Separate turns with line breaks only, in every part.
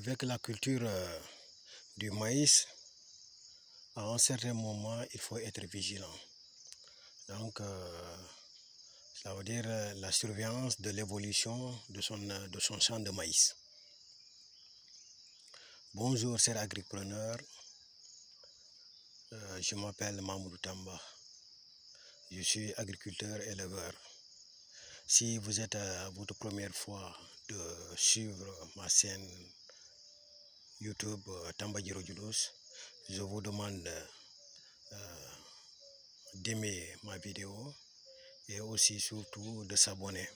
Avec la culture du maïs, à un certain moment, il faut être vigilant. Donc, ça veut dire la surveillance de l'évolution de son champ de maïs. Bonjour, chers agripreneurs. Je m'appelle Mamoudou Tamba. Je suis agriculteur éleveur. Si vous êtes à votre première fois de suivre ma chaîne YouTube Tamba Djiro Djulos, je vous demande d'aimer ma vidéo et aussi surtout de s'abonner.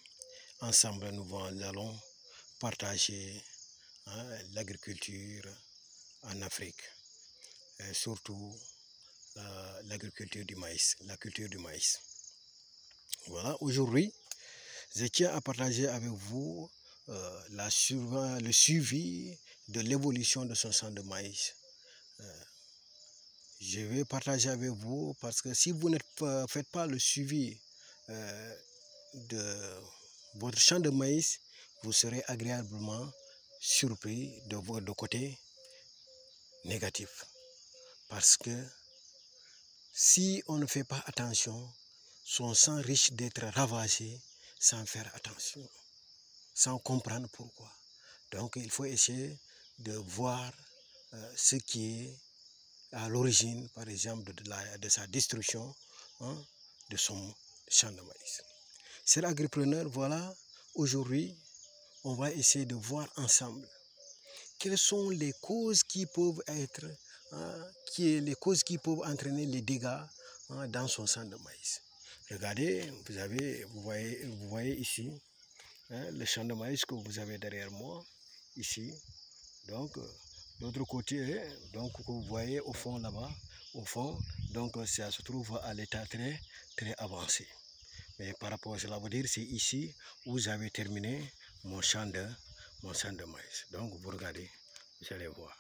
Ensemble, nous allons partager l'agriculture en Afrique et surtout l'agriculture du maïs, la culture du maïs. Voilà, aujourd'hui, je tiens à partager avec vous le suivi de l'évolution de son champ de maïs. Je vais partager avec vous parce que si vous ne faites pas le suivi de votre champ de maïs, vous serez agréablement surpris de votre côté négatif. Parce que si on ne fait pas attention, son champ risque d'être ravagé sans faire attention, sans comprendre pourquoi. Donc il faut essayer de voir ce qui est à l'origine, par exemple, de sa destruction de son champ de maïs. Chers agripreneurs, voilà, aujourd'hui, on va essayer de voir ensemble quelles sont les causes qui peuvent être, les causes qui peuvent entraîner les dégâts dans son champ de maïs. Regardez, vous voyez ici le champ de maïs que vous avez derrière moi, ici. Donc, l'autre côté, donc, que vous voyez au fond là-bas, au fond, donc ça se trouve à l'état très avancé. Mais par rapport à cela, veut dire c'est ici où j'avais terminé mon champ de maïs. Donc vous regardez, vous allez voir.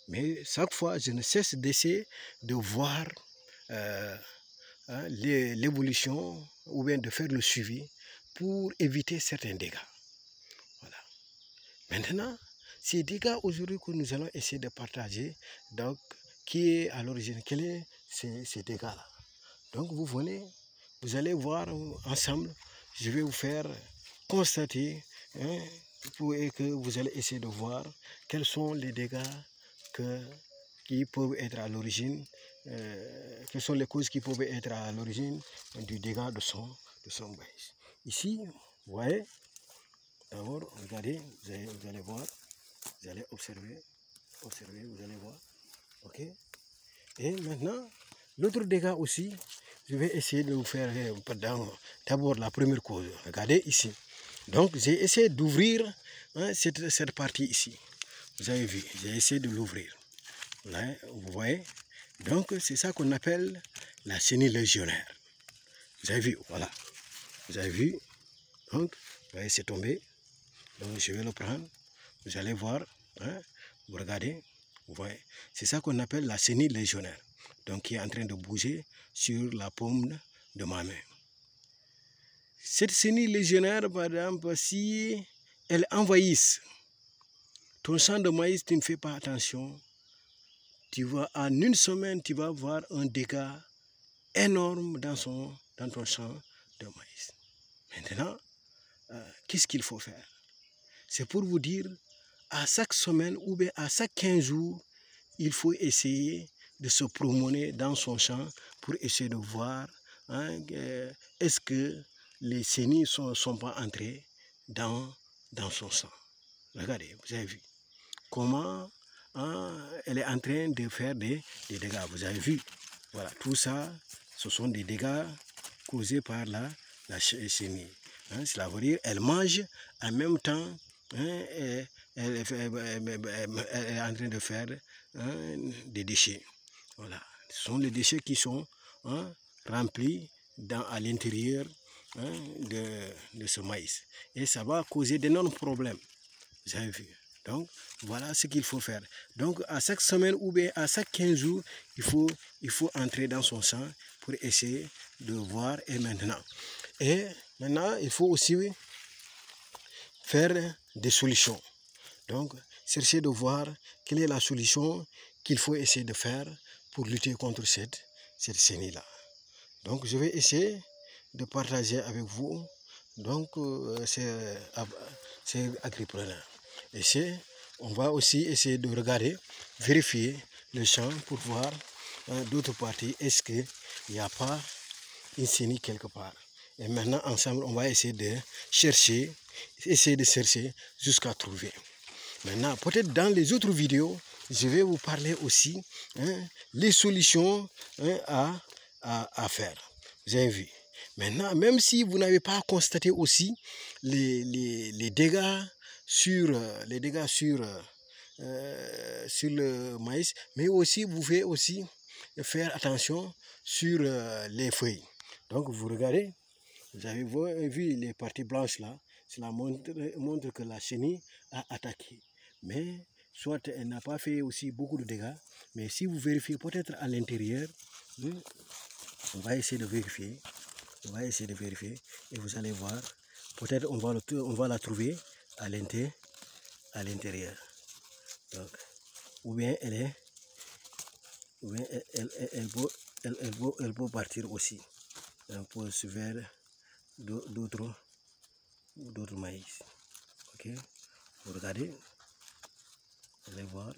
Mais chaque fois, je ne cesse d'essayer de voir l'évolution ou bien de faire le suivi pour éviter certains dégâts. Voilà. Maintenant, ces dégâts aujourd'hui que nous allons essayer de partager, donc qui est à l'origine, quels sont ces dégâts-là? Donc vous allez voir ensemble, je vais vous faire constater et que vous allez essayer de voir quels sont les dégâts qui peuvent être à l'origine, quelles sont les causes qui peuvent être à l'origine du dégât de son maïs. Ici, vous voyez, d'abord, regardez, vous allez voir, vous allez observer, vous allez voir, ok? Et maintenant, l'autre dégât aussi, je vais essayer de vous faire d'abord la première cause. Regardez ici. Donc, j'ai essayé d'ouvrir cette partie ici. Vous avez vu, j'ai essayé de l'ouvrir. Vous voyez? Donc, c'est ça qu'on appelle la chenille légionnaire. Vous avez vu, voilà. Vous avez vu? Donc, vous voyez, c'est tombé. Donc, je vais le prendre. Vous allez voir. Vous regardez. Vous voyez? C'est ça qu'on appelle la chenille légionnaire. Donc, qui est en train de bouger sur la paume de ma main. Cette chenille légionnaire, par exemple, si elle envahisse ton champ de maïs, tu ne fais pas attention, en une semaine, tu vas voir un dégât énorme dans ton champ de maïs. Maintenant, qu'est-ce qu'il faut faire? C'est pour vous dire, à chaque semaine ou bien à chaque 15 jours, il faut essayer de se promener dans son champ pour essayer de voir est-ce que les chenilles ne sont pas entrées dans son sang. Regardez, vous avez vu comment elle est en train de faire des dégâts. Vous avez vu, voilà, tout ça, ce sont des dégâts causés par la chenille. Cela veut dire qu'elle mange en même temps, elle est en train de faire des déchets. Voilà, ce sont les déchets qui sont remplis à l'intérieur de ce maïs. Et ça va causer d'énormes problèmes. Vous avez vu. Donc, voilà ce qu'il faut faire. Donc, à chaque semaine ou bien à chaque 15 jours, il faut entrer dans son sang pour essayer de voir. Et maintenant, il faut aussi faire des solutions. Donc, chercher de voir quelle est la solution qu'il faut essayer de faire pour lutter contre cette chenille-là. Donc, je vais essayer de partager avec vous donc ces agripreneurs. On va aussi essayer de regarder, vérifier le champ pour voir d'autres parties. Est-ce qu'il n'y a pas une chenille quelque part? Et maintenant, ensemble, on va essayer de chercher jusqu'à trouver. Maintenant, peut-être dans les autres vidéos, je vais vous parler aussi les solutions à faire. Vous avez vu. Maintenant, même si vous n'avez pas constaté aussi les dégâts sur le maïs, mais aussi vous pouvez aussi faire attention sur les feuilles. Donc vous regardez, vous avez vu les parties blanches là, cela montre que la chenille a attaqué. Mais soit elle n'a pas fait aussi beaucoup de dégâts, mais si vous vérifiez peut-être à l'intérieur, on va essayer de vérifier. Et vous allez voir, peut-être on va la trouver à l'intérieur. Donc, ou bien elle peut partir aussi pour vers d'autres maïs. Ok, vous regardez, vous allez voir.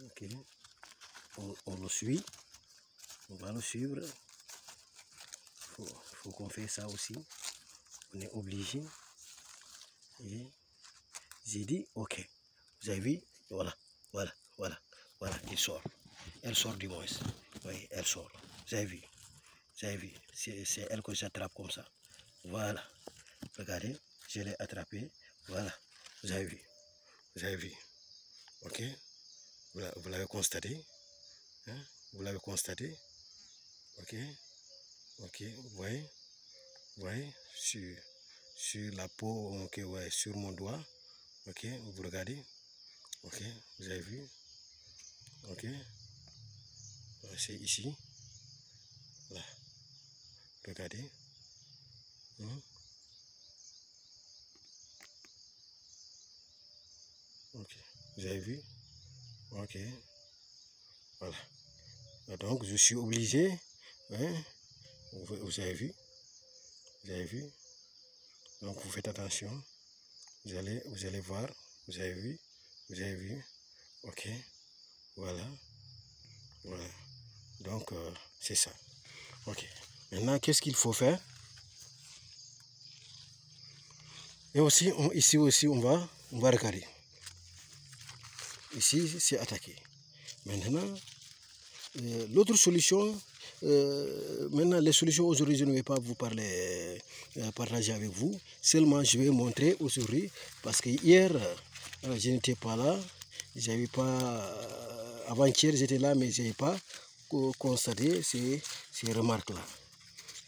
Ok, on le suit, on va le suivre. Faut qu'on fasse ça aussi. On est obligé. Et j'ai dit ok. Vous avez vu? Voilà. Il sort. Elle sort du moins. Oui, elle sort. Vous avez vu? C'est elle que j'attrape comme ça. Voilà. Regardez, je l'ai attrapée. Voilà. Vous avez vu? Ok. Vous l'avez constaté. Hein? Vous l'avez constaté. Ok. Vous voyez, sur la peau, ok, ouais, sur mon doigt, ok, vous regardez, ok, vous avez vu, ok, c'est ici, là, regardez, ok, vous avez vu, ok, voilà, donc je suis obligé, hein, vous avez vu, donc vous faites attention, vous allez voir, vous avez vu, ok, voilà, donc c'est ça, ok, maintenant qu'est-ce qu'il faut faire? Et aussi, ici aussi, on va regarder. Ici, c'est attaqué. Maintenant, l'autre solution, maintenant les solutions aujourd'hui, je ne vais pas vous partager avec vous. Seulement, je vais montrer aujourd'hui, parce que hier, je n'étais pas là. J'avais pas, avant-hier, j'étais là, mais je n'avais pas constaté ces remarques-là.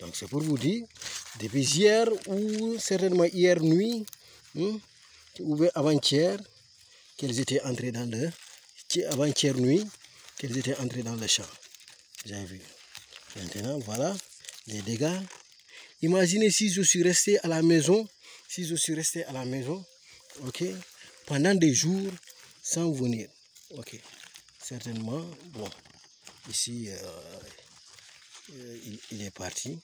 Donc c'est pour vous dire, depuis hier ou certainement hier nuit, ou avant-hier, qu'elles étaient entrées dans avant-hier nuit, qu'elles étaient entrées dans le champ. Vous avez vu. Maintenant, voilà les dégâts. Imaginez si je suis resté à la maison, ok, pendant des jours sans venir. Ok, certainement, bon, ici, il est parti.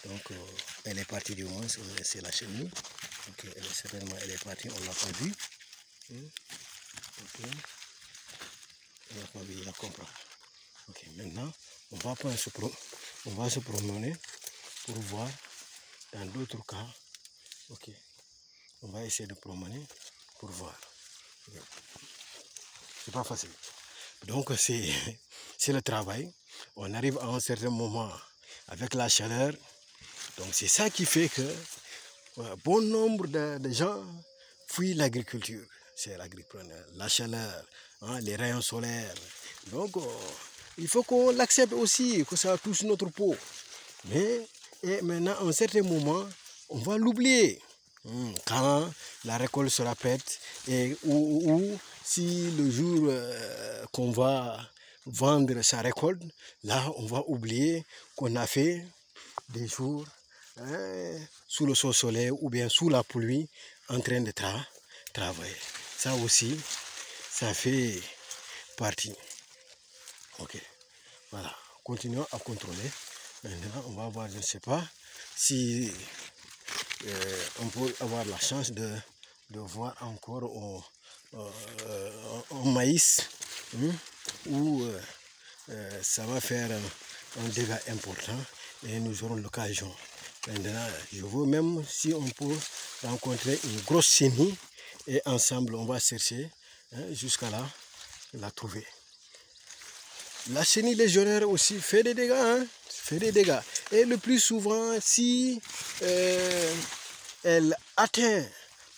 Donc, elle est partie du moins, c'est la chenille. Ok, certainement, elle est partie, on ne l'a pas vue. Ok, on l'a pas vu, il comprend. Ok, maintenant, on va se promener pour voir dans d'autres cas. Ok, on va essayer de promener pour voir. C'est pas facile. Donc, c'est le travail. On arrive à un certain moment avec la chaleur. Donc c'est ça qui fait que bon nombre de gens fuient l'agriculture. C'est l'agripreneur, la chaleur, les rayons solaires. Donc il faut qu'on l'accepte aussi, que ça touche notre peau. Mais maintenant, à un certain moment, on va l'oublier. Quand la récolte sera prête, ou si le jour qu'on va vendre sa récolte, là on va oublier qu'on a fait des jours sous le soleil ou bien sous la pluie en train de travailler. Ça aussi, ça fait partie. Ok, voilà. Continuons à contrôler. Maintenant, on va voir, je ne sais pas si on peut avoir la chance de voir encore un maïs où ça va faire un dégât important et nous aurons l'occasion. Maintenant, je veux même si on peut rencontrer une grosse chenille et ensemble on va chercher jusqu'à là, la trouver. La chenille légionnaire aussi fait des dégâts, fait des dégâts. Et le plus souvent, si elle atteint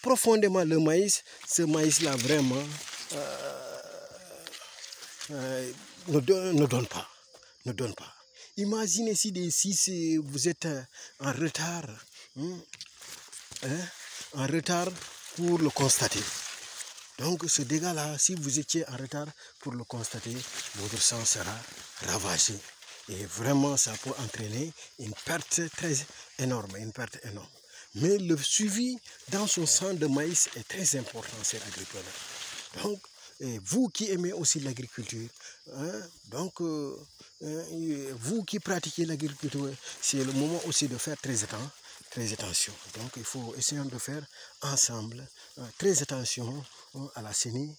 profondément le maïs, ce maïs-là vraiment ne donne pas. Ne donne pas. Imaginez si vous êtes en retard, en retard pour le constater. Donc ce dégât-là, si vous étiez en retard pour le constater, votre sang sera ravagé. Et vraiment, ça peut entraîner une perte très énorme, Mais le suivi dans son sang de maïs est très important, c'est agriculteur. Donc, vous qui aimez aussi l'agriculture, vous qui pratiquez l'agriculture, c'est le moment aussi de faire très attention. Donc, il faut essayer de faire ensemble très attention à la chenille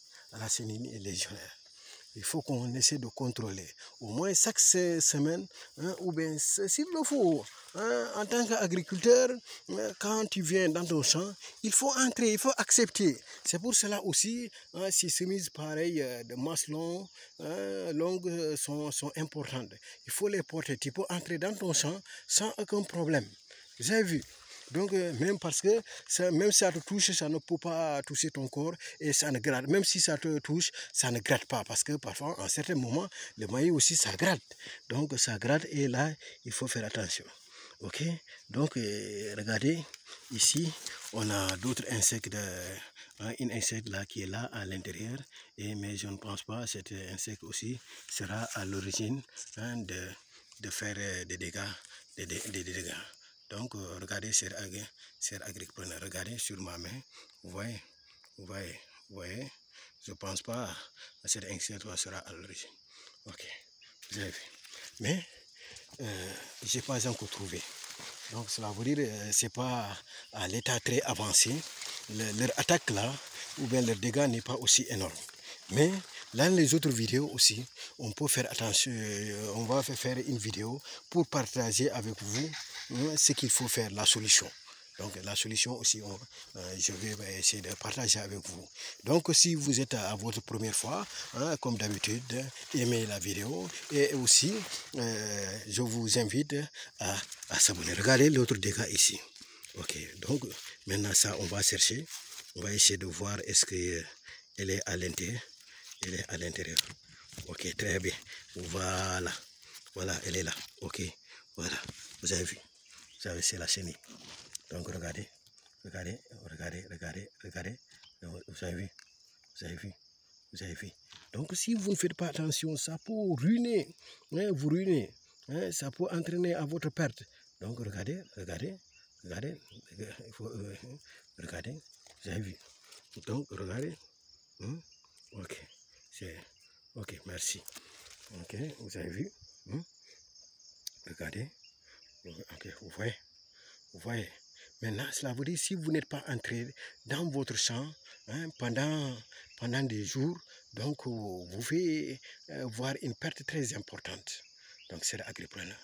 légionnaire. Il faut qu'on essaie de contrôler au moins chaque semaine, ou bien s'il le faut, en tant qu'agriculteur, quand tu viens dans ton champ, il faut entrer, il faut accepter. C'est pour cela aussi, ces chemises pareilles de masse longues sont importantes. Il faut les porter. Tu peux entrer dans ton champ sans aucun problème. Vous avez vu? Donc, même parce que même si ça te touche, ça ne peut pas toucher ton corps et ça ne gratte. Même si ça te touche, ça ne gratte pas parce que parfois, à un certain moment, le maïs aussi, ça gratte. Donc, ça gratte et là, il faut faire attention. Ok? Donc, regardez, ici, on a d'autres insectes, une insecte là qui est là à l'intérieur. Mais je ne pense pas que cet insecte aussi sera à l'origine de faire des dégâts. Donc, regardez, chers agriculteurs, regardez sur ma main, vous voyez, je ne pense pas que cet insecte sera à l'origine. Ok, vous avez vu. Mais, je n'ai pas encore trouvé. Donc, cela veut dire que ce n'est pas à l'état très avancé. Leur attaque là, ou bien leur dégât n'est pas aussi énorme. Mais dans les autres vidéos aussi, on peut faire attention, on va faire une vidéo pour partager avec vous ce qu'il faut faire, la solution. Donc la solution aussi, je vais essayer de partager avec vous. Donc si vous êtes à votre première fois, comme d'habitude, aimez la vidéo et aussi je vous invite à s'abonner. Regardez l'autre dégât ici. Ok, donc maintenant ça on va chercher, on va essayer de voir est-ce qu'elle est à l'intérieur. Elle est à l'intérieur. Ok, très bien. Voilà. Voilà, elle est là. Ok. Voilà. Vous avez vu. Vous avez, c'est la chenille. Donc regardez. Regardez. Vous avez vu. Vous avez vu. Donc si vous ne faites pas attention, ça peut ruiner. Vous ruiner. Ça peut entraîner à votre perte. Donc regardez. Il faut, regardez. Vous avez vu. Donc regardez. Ok. Ok, merci. Ok, vous avez vu. Regardez. Ok, vous voyez. Maintenant, cela veut dire si vous n'êtes pas entré dans votre champ pendant des jours, donc vous pouvez voir une perte très importante. Donc c'est l'agriculteur.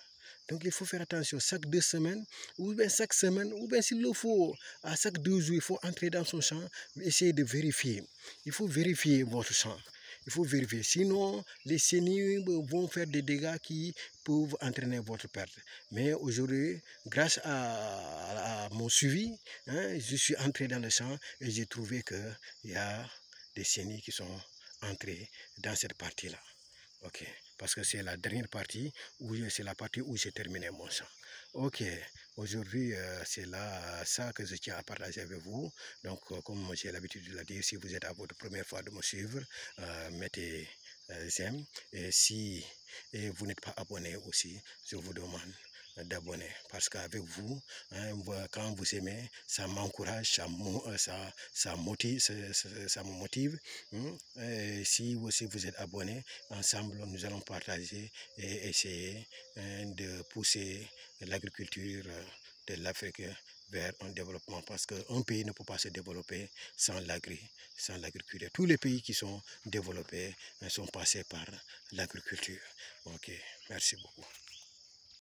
Donc il faut faire attention chaque 2 semaines, ou bien chaque semaine, ou bien s'il le faut, à chaque 2 jours, il faut entrer dans son champ, essayer de vérifier. Il faut vérifier votre champ. Il faut vérifier. Sinon, les chenilles vont faire des dégâts qui peuvent entraîner votre perte. Mais aujourd'hui, grâce à mon suivi, je suis entré dans le champ et j'ai trouvé qu'il y a des chenilles qui sont entrées dans cette partie-là. Ok, parce que c'est la dernière partie, c'est la partie où j'ai terminé mon champ. Ok, aujourd'hui c'est là ça que je tiens à partager avec vous. Donc comme j'ai l'habitude de le dire, si vous êtes à votre première fois de me suivre, mettez j'aime. Et si vous n'êtes pas abonné aussi, je vous demande d'abonnés. Parce qu'avec vous, hein, quand vous aimez, ça m'encourage, ça me motive. Si aussi vous êtes abonné, ensemble, nous allons partager et essayer de pousser l'agriculture de l'Afrique vers un développement, parce qu'un pays ne peut pas se développer sans l'agriculture. Tous les pays qui sont développés sont passés par l'agriculture. Ok, merci beaucoup.